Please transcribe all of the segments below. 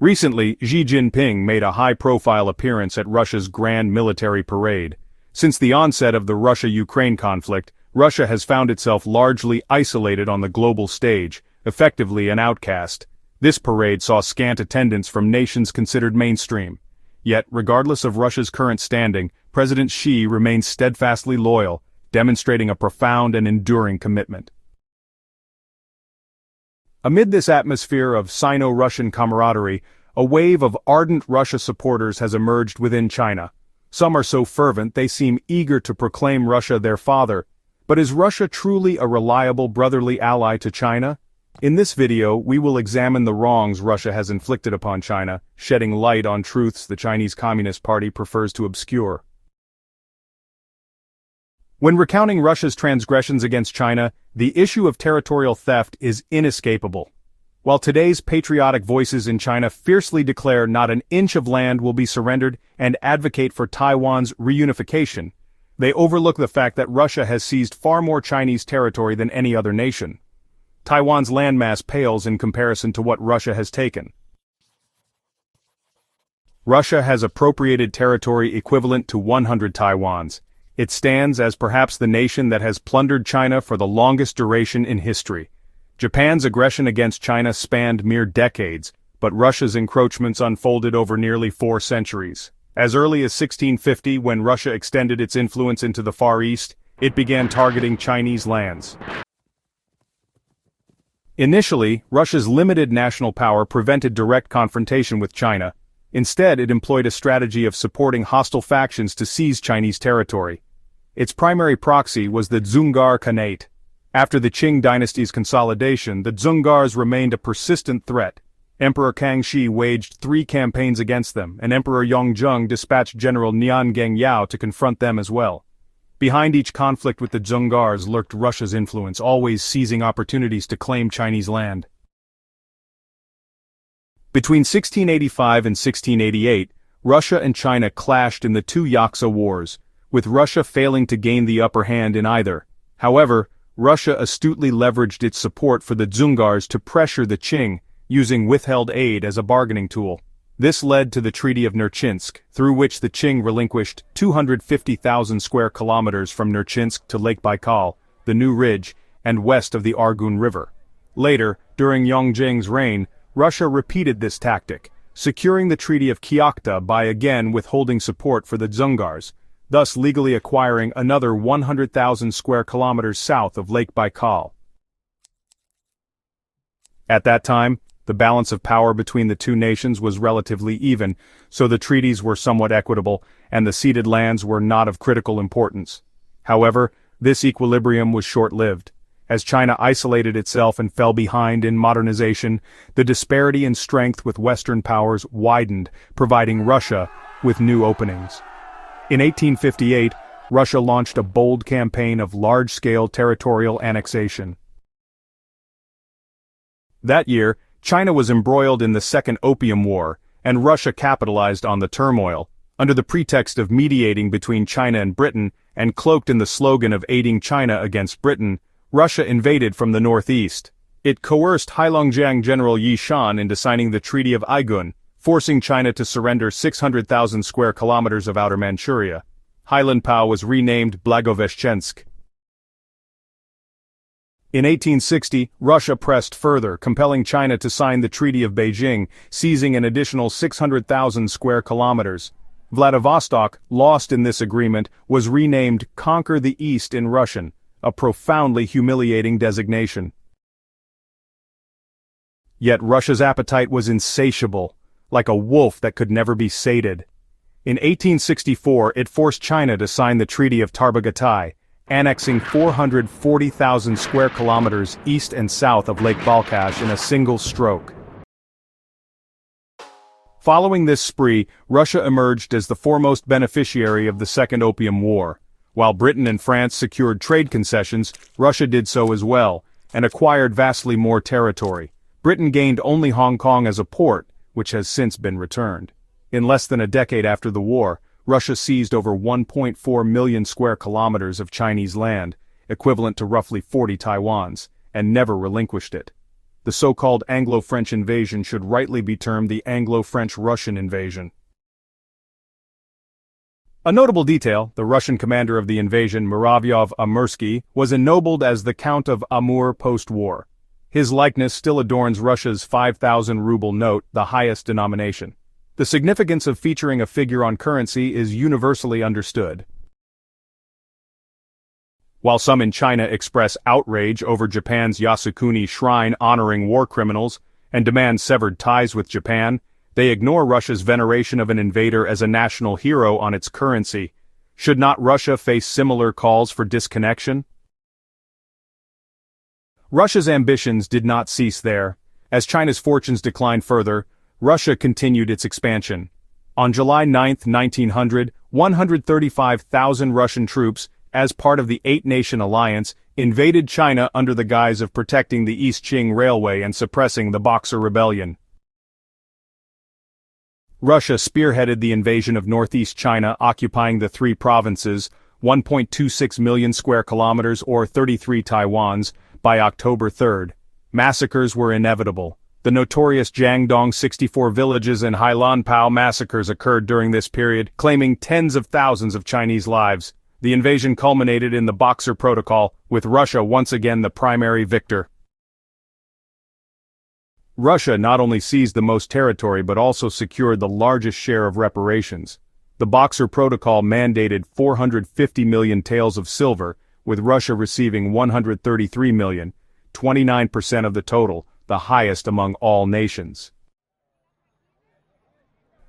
Recently, Xi Jinping made a high-profile appearance at Russia's Grand Military Parade. Since the onset of the Russia-Ukraine conflict, Russia has found itself largely isolated on the global stage, effectively an outcast. This parade saw scant attendance from nations considered mainstream. Yet, regardless of Russia's current standing, President Xi remains steadfastly loyal, demonstrating a profound and enduring commitment. Amid this atmosphere of Sino-Russian camaraderie, a wave of ardent Russia supporters has emerged within China. Some are so fervent they seem eager to proclaim Russia their father. But is Russia truly a reliable brotherly ally to China? In this video, we will examine the wrongs Russia has inflicted upon China, shedding light on truths the Chinese Communist Party prefers to obscure. When recounting Russia's transgressions against China, the issue of territorial theft is inescapable. While today's patriotic voices in China fiercely declare not an inch of land will be surrendered and advocate for Taiwan's reunification, they overlook the fact that Russia has seized far more Chinese territory than any other nation. Taiwan's landmass pales in comparison to what Russia has taken. Russia has appropriated territory equivalent to 100 Taiwans. It stands as perhaps the nation that has plundered China for the longest duration in history. Japan's aggression against China spanned mere decades, but Russia's encroachments unfolded over nearly 4 centuries. As early as 1650, when Russia extended its influence into the Far East, it began targeting Chinese lands. Initially, Russia's limited national power prevented direct confrontation with China. Instead, it employed a strategy of supporting hostile factions to seize Chinese territory. Its primary proxy was the Dzungar Khanate. After the Qing dynasty's consolidation, the Dzungars remained a persistent threat. Emperor Kangxi waged 3 campaigns against them, and Emperor Yongzheng dispatched General Nian Gengyao to confront them as well. Behind each conflict with the Dzungars lurked Russia's influence, always seizing opportunities to claim Chinese land. Between 1685 and 1688, Russia and China clashed in the 2 Yaksa wars, with Russia failing to gain the upper hand in either. However, Russia astutely leveraged its support for the Dzungars to pressure the Qing, using withheld aid as a bargaining tool. This led to the Treaty of Nerchinsk, through which the Qing relinquished 250,000 square kilometers from Nerchinsk to Lake Baikal, the New Ridge, and west of the Argun River. Later, during Yongzheng's reign, Russia repeated this tactic, securing the Treaty of Kyakhta by again withholding support for the Dzungars, thus legally acquiring another 100,000 square kilometers south of Lake Baikal. At that time, the balance of power between the two nations was relatively even, so the treaties were somewhat equitable, and the ceded lands were not of critical importance. However, this equilibrium was short-lived. As China isolated itself and fell behind in modernization, the disparity in strength with Western powers widened, providing Russia with new openings. In 1858, Russia launched a bold campaign of large-scale territorial annexation. That year, China was embroiled in the Second Opium War, and Russia capitalized on the turmoil. Under the pretext of mediating between China and Britain, and cloaked in the slogan of aiding China against Britain, Russia invaded from the northeast. It coerced Heilongjiang General Yi Shan into signing the Treaty of Aigun, forcing China to surrender 600,000 square kilometers of outer Manchuria. Hailanpao was renamed Blagoveshchensk. In 1860, Russia pressed further, compelling China to sign the Treaty of Beijing, seizing an additional 600,000 square kilometers. Vladivostok, lost in this agreement, was renamed Conquer the East in Russian, a profoundly humiliating designation. Yet Russia's appetite was insatiable, like a wolf that could never be sated. In 1864, it forced China to sign the Treaty of Tarbagatai, annexing 440,000 square kilometers east and south of Lake Balkhash in a single stroke. Following this spree, Russia emerged as the foremost beneficiary of the Second Opium War. While Britain and France secured trade concessions, Russia did so as well, and acquired vastly more territory. Britain gained only Hong Kong as a port, which has since been returned. In less than a decade after the war, Russia seized over 1.4 million square kilometers of Chinese land, equivalent to roughly 40 Taiwans, and never relinquished it. the so-called Anglo-French invasion should rightly be termed the Anglo-French-Russian invasion. A notable detail, the Russian commander of the invasion, Muravyov-Amursky, was ennobled as the Count of Amur post-war. His likeness still adorns Russia's 5,000-ruble note, the highest denomination. The significance of featuring a figure on currency is universally understood. While some in China express outrage over Japan's Yasukuni shrine honoring war criminals and demand severed ties with Japan, they ignore Russia's veneration of an invader as a national hero on its currency. Should not Russia face similar calls for disconnection? Russia's ambitions did not cease there. As China's fortunes declined further, Russia continued its expansion. On July 9, 1900, 135,000 Russian troops, as part of the Eight-Nation Alliance, invaded China under the guise of protecting the East Qing Railway and suppressing the Boxer Rebellion. Russia spearheaded the invasion of northeast China, occupying the three provinces, 1.26 million square kilometers or 33 Taiwans, by October 3. Massacres were inevitable. The notorious Jiangdong 64 villages and Hailanpao massacres occurred during this period, claiming tens of thousands of Chinese lives. The invasion culminated in the Boxer Protocol, with Russia once again the primary victor. Russia not only seized the most territory but also secured the largest share of reparations. The Boxer Protocol mandated 450 million taels of silver, with Russia receiving 133 million, 29% of the total, the highest among all nations.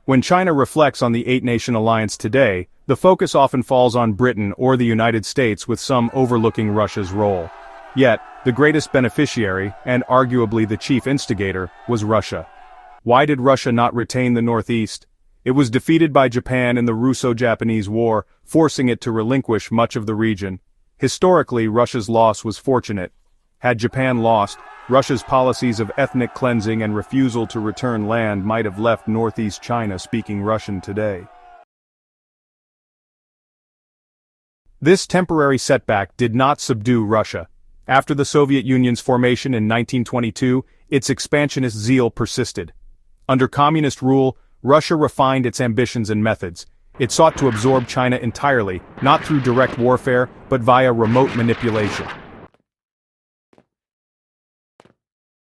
When China reflects on the Eight-Nation Alliance today, the focus often falls on Britain or the United States, with some overlooking Russia's role. Yet, the greatest beneficiary, and arguably the chief instigator, was Russia. Why did Russia not retain the Northeast? It was defeated by Japan in the Russo-Japanese War, forcing it to relinquish much of the region. Historically, Russia's loss was fortunate. Had Japan lost, Russia's policies of ethnic cleansing and refusal to return land might have left northeast China speaking Russian today. This temporary setback did not subdue Russia. After the Soviet Union's formation in 1922, its expansionist zeal persisted. Under communist rule, Russia refined its ambitions and methods. It sought to absorb China entirely, not through direct warfare, but via remote manipulation.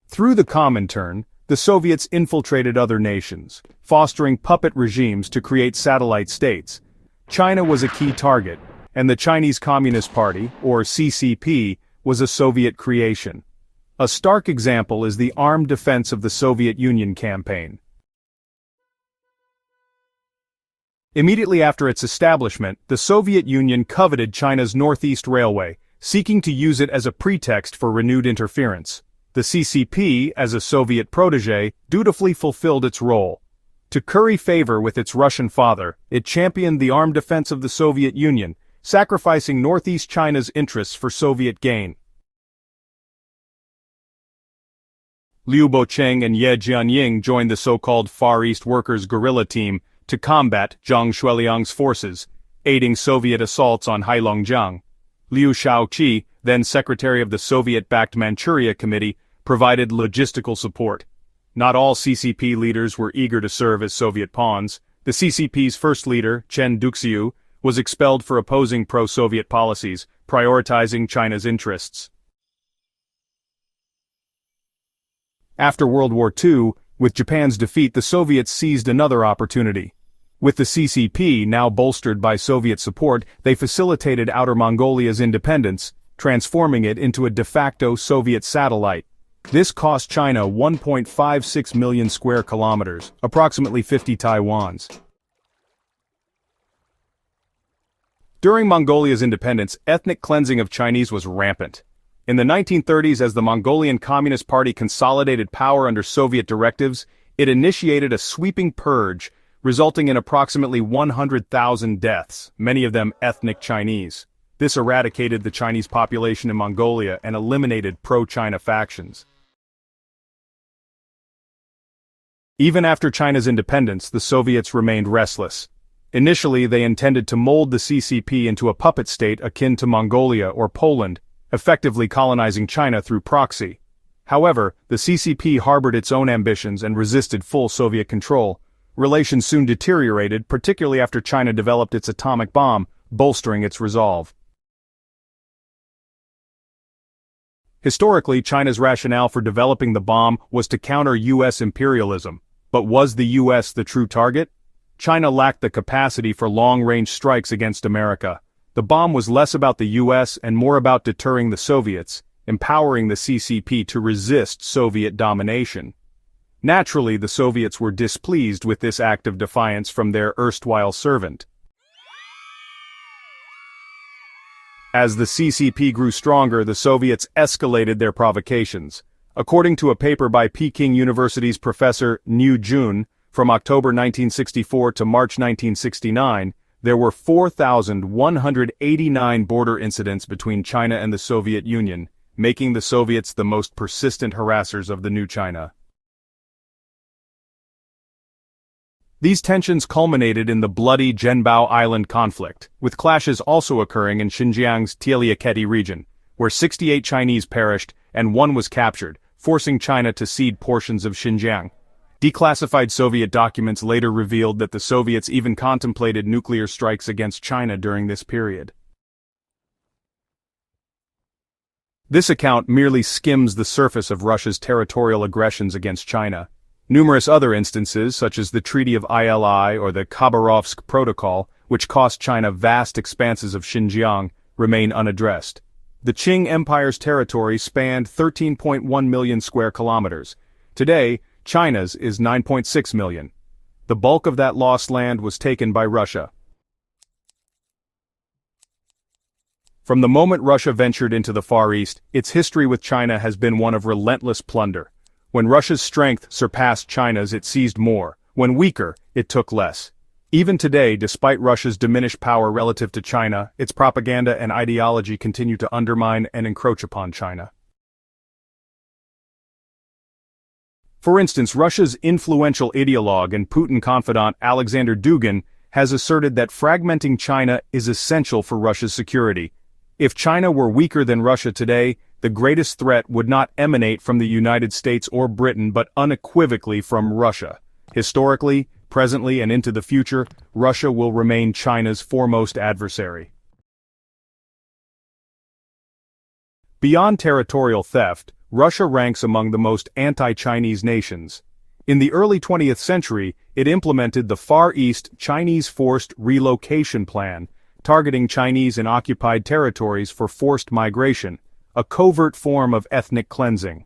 Through the Comintern, the Soviets infiltrated other nations, fostering puppet regimes to create satellite states. China was a key target, and the Chinese Communist Party, or CCP, was a Soviet creation. A stark example is the armed defense of the Soviet Union campaign. Immediately after its establishment, the Soviet Union coveted China's Northeast Railway, seeking to use it as a pretext for renewed interference. The CCP, as a Soviet protege, dutifully fulfilled its role. To curry favor with its Russian father, it championed the armed defense of the Soviet Union, sacrificing Northeast China's interests for Soviet gain. Liu Bocheng and Ye Jianying joined the so-called Far East Workers' Guerrilla Team to combat Zhang Shuiliang's forces, aiding Soviet assaults on Heilongjiang. Liu Shaoqi, then secretary of the Soviet-backed Manchuria Committee, provided logistical support. Not all CCP leaders were eager to serve as Soviet pawns. The CCP's first leader, Chen Duxiu, was expelled for opposing pro-Soviet policies, prioritizing China's interests. After World War II, with Japan's defeat, the Soviets seized another opportunity. With the CCP now bolstered by Soviet support, they facilitated Outer Mongolia's independence, transforming it into a de facto Soviet satellite. This cost China 1.56 million square kilometers, approximately 50 Taiwans. During Mongolia's independence, ethnic cleansing of Chinese was rampant. In the 1930s, as the Mongolian Communist Party consolidated power under Soviet directives, it initiated a sweeping purge, resulting in approximately 100,000 deaths, many of them ethnic Chinese. This eradicated the Chinese population in Mongolia and eliminated pro-China factions. Even after China's independence, the Soviets remained restless. Initially, they intended to mold the CCP into a puppet state akin to Mongolia or Poland, effectively colonizing China through proxy. However, the CCP harbored its own ambitions and resisted full Soviet control. Relations soon deteriorated, particularly after China developed its atomic bomb, bolstering its resolve. Historically, China's rationale for developing the bomb was to counter U.S. imperialism. But was the U.S. the true target? China lacked the capacity for long-range strikes against America. The bomb was less about the U.S. and more about deterring the Soviets, empowering the CCP to resist Soviet domination. Naturally, the Soviets were displeased with this act of defiance from their erstwhile servant. As the CCP grew stronger, the Soviets escalated their provocations. According to a paper by Peking University's Professor Niu Jun, from October 1964 to March 1969, there were 4,189 border incidents between China and the Soviet Union, making the Soviets the most persistent harassers of the new China. These tensions culminated in the bloody Zhenbao Island conflict, with clashes also occurring in Xinjiang's Tieliaketi region, where 68 Chinese perished and 1 was captured, forcing China to cede portions of Xinjiang. Declassified Soviet documents later revealed that the Soviets even contemplated nuclear strikes against China during this period. This account merely skims the surface of Russia's territorial aggressions against China. Numerous other instances, such as the Treaty of ILI or the Khabarovsk Protocol, which cost China vast expanses of Xinjiang, remain unaddressed. The Qing Empire's territory spanned 13.1 million square kilometers. Today, China's is 9.6 million. The bulk of that lost land was taken by Russia. From the moment Russia ventured into the Far East, its history with China has been one of relentless plunder. When Russia's strength surpassed China's, it seized more. When weaker, it took less. Even today, despite Russia's diminished power relative to China, its propaganda and ideology continue to undermine and encroach upon China. For instance, Russia's influential ideologue and Putin confidant Alexander Dugin has asserted that fragmenting China is essential for Russia's security. If China were weaker than Russia today, the greatest threat would not emanate from the United States or Britain but unequivocally from Russia. Historically, presently, and into the future, Russia will remain China's foremost adversary. Beyond territorial theft, Russia ranks among the most anti-Chinese nations. In the early 20th century, it implemented the Far East Chinese Forced Relocation Plan, targeting Chinese in occupied territories for forced migration, a covert form of ethnic cleansing.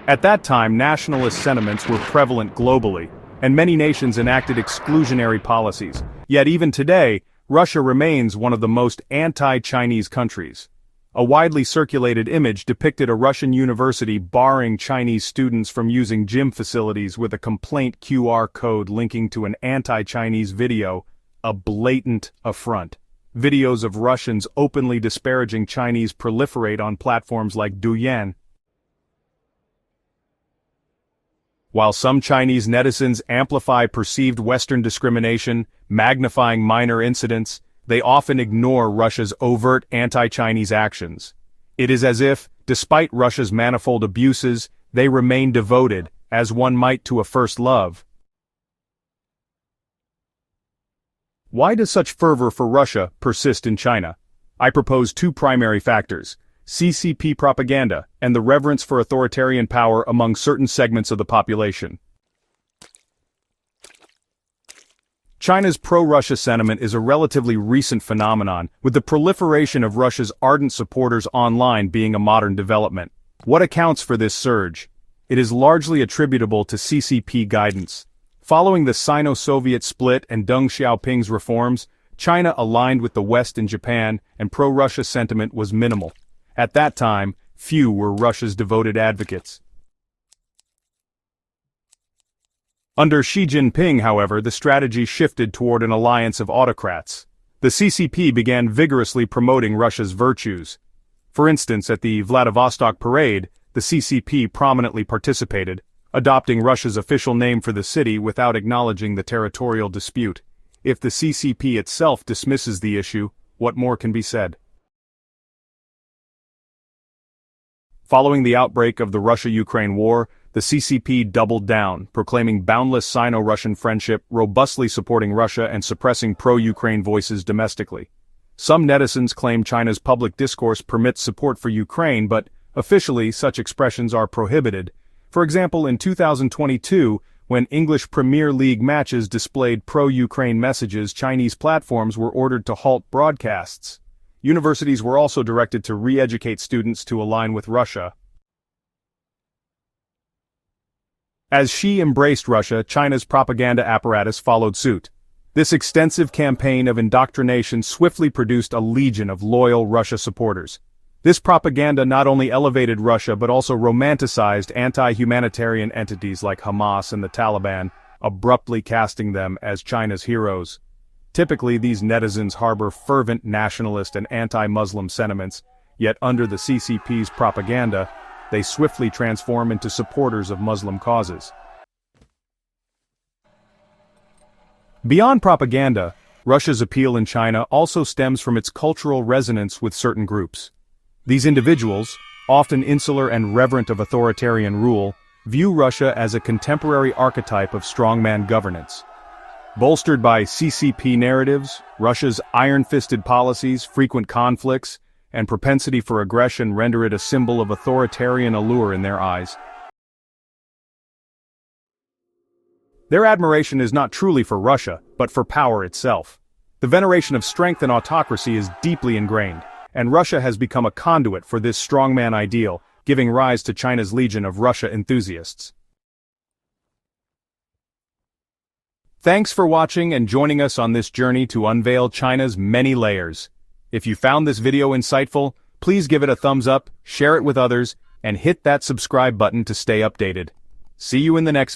At that time, nationalist sentiments were prevalent globally, and many nations enacted exclusionary policies. Yet even today, Russia remains one of the most anti-Chinese countries. A widely circulated image depicted a Russian university barring Chinese students from using gym facilities with a complaint QR code linking to an anti-Chinese video, a blatant affront. Videos of Russians openly disparaging Chinese proliferate on platforms like Douyin. While some Chinese netizens amplify perceived Western discrimination, magnifying minor incidents, they often ignore Russia's overt anti-Chinese actions. It is as if, despite Russia's manifold abuses, they remain devoted, as one might to a first love. Why does such fervor for Russia persist in China? I propose 2 primary factors: CCP propaganda and the reverence for authoritarian power among certain segments of the population. China's pro-Russia sentiment is a relatively recent phenomenon, with the proliferation of Russia's ardent supporters online being a modern development. What accounts for this surge? It is largely attributable to CCP guidance. Following the Sino-Soviet split and Deng Xiaoping's reforms, China aligned with the West and Japan, and pro-Russia sentiment was minimal. At that time, few were Russia's devoted advocates. Under Xi Jinping, however, the strategy shifted toward an alliance of autocrats. The CCP began vigorously promoting Russia's virtues. For instance, at the Vladivostok parade, the CCP prominently participated, adopting Russia's official name for the city without acknowledging the territorial dispute. If the CCP itself dismisses the issue, what more can be said? Following the outbreak of the Russia-Ukraine war, the CCP doubled down, proclaiming boundless Sino-Russian friendship, robustly supporting Russia and suppressing pro-Ukraine voices domestically. Some netizens claim China's public discourse permits support for Ukraine, but officially such expressions are prohibited. For example, in 2022, when English Premier League matches displayed pro-Ukraine messages, Chinese platforms were ordered to halt broadcasts. Universities were also directed to re-educate students to align with Russia. As Xi embraced Russia, China's propaganda apparatus followed suit. This extensive campaign of indoctrination swiftly produced a legion of loyal Russia supporters. This propaganda not only elevated Russia but also romanticized anti-humanitarian entities like Hamas and the Taliban, abruptly casting them as China's heroes. Typically, these netizens harbor fervent nationalist and anti-Muslim sentiments, yet under the CCP's propaganda, they swiftly transform into supporters of Muslim causes. Beyond propaganda, Russia's appeal in China also stems from its cultural resonance with certain groups. These individuals, often insular and reverent of authoritarian rule, view Russia as a contemporary archetype of strongman governance. Bolstered by CCP narratives, Russia's iron-fisted policies, frequent conflicts, and propensity for aggression render it a symbol of authoritarian allure in their eyes. Their admiration is not truly for Russia, but for power itself. The veneration of strength and autocracy is deeply ingrained, and Russia has become a conduit for this strongman ideal, giving rise to China's legion of Russia enthusiasts. Thanks for watching and joining us on this journey to unveil China's many layers. If you found this video insightful, please give it a thumbs up, share it with others, and hit that subscribe button to stay updated. See you in the next video.